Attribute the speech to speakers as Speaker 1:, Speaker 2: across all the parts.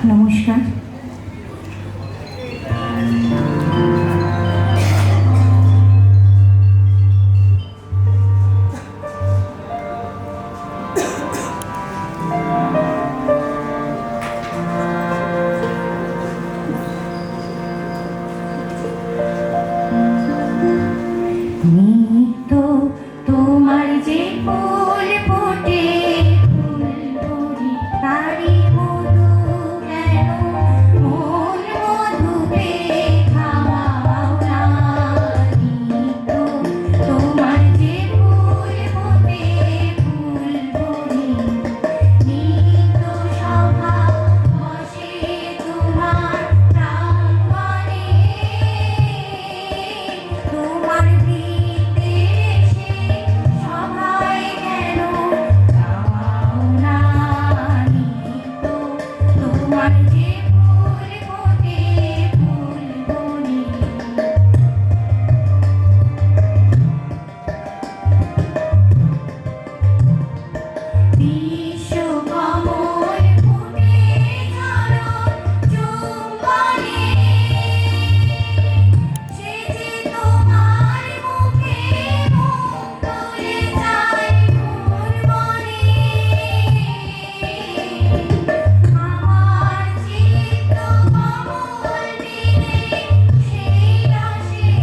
Speaker 1: নমস্কার। নিত্য তোমার যে ফুল ফোটে, ফুল ধরি তারি মধু কেন মন মধু পেয়ে খাওয়াও না। নিত্য তোমার যে ফুল ফোটে, ফুল ধরি নিত্য সভা বসে তোমার প্রাঙ্গণে, তোমার সবাই কেন যাও না। নিত্য তোমার যে ফুল ফোটে, ফুল ধরি বিশ্বকমল ফুটে চরণ চুম্বনে, সে যে তোমার মুখে মুখ তুলে যায় মোর মনে। আমার চিত্ত কমল দিলে সেই রসে,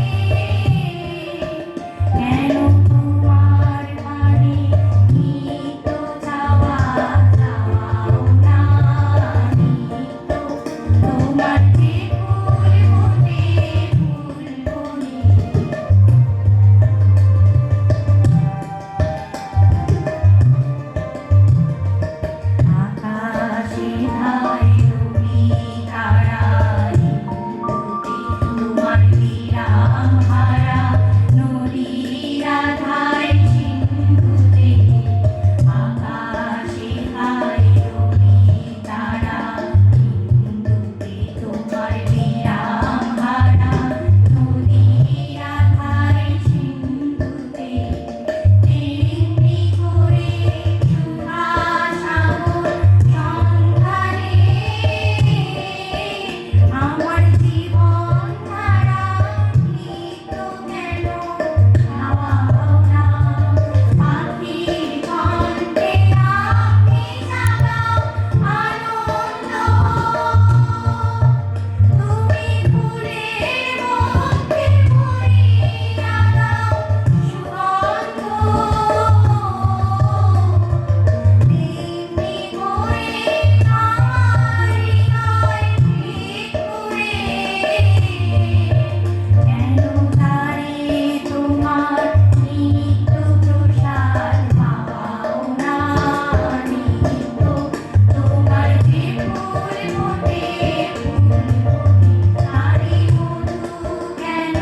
Speaker 1: কেন তোমার বাণী নিত্য যাওয়া যাও না। নিত্য তোমার যে ফুল ফোটে, ফুল ধরি আকাশে ধায় রবি তারা, নিত্যতে তোমার বিরাম হারা নদীরা ধায় সিন্ধুতে। আকাশে ধায় রবি তারা, নিত্যতে তোমার বিরাম হারা নদীরা ধায় সিন্ধুতে। তেমনি করে সুধা সাগর সন্ধানে আমার জীবন ধারা নিত্য কেন খাওয়াও না। পাখির কণ্ঠে আপনি জাগাও আনন্দ, তুমি ফুলের মধ্যে ভরিয়া দাও সুগন্ধ। তেমনি করে আমার হৃদয় ভিতরে কেন তারে তোমার নিত্য প্রসাদ পাও না। নিত্য তোমার যে ফুল ফোটে, ফুল ধরি তারি মধু কেন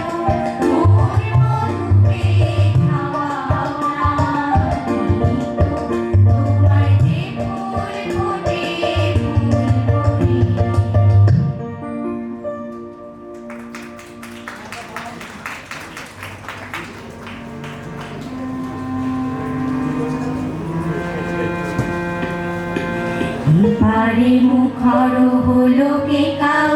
Speaker 1: মোর মধু পেয়ে খাওয়াও না। নিত্য তোমার যে ফুল ফোটে, ফুল ধরি। এবারে মুখর হলো কে কাউ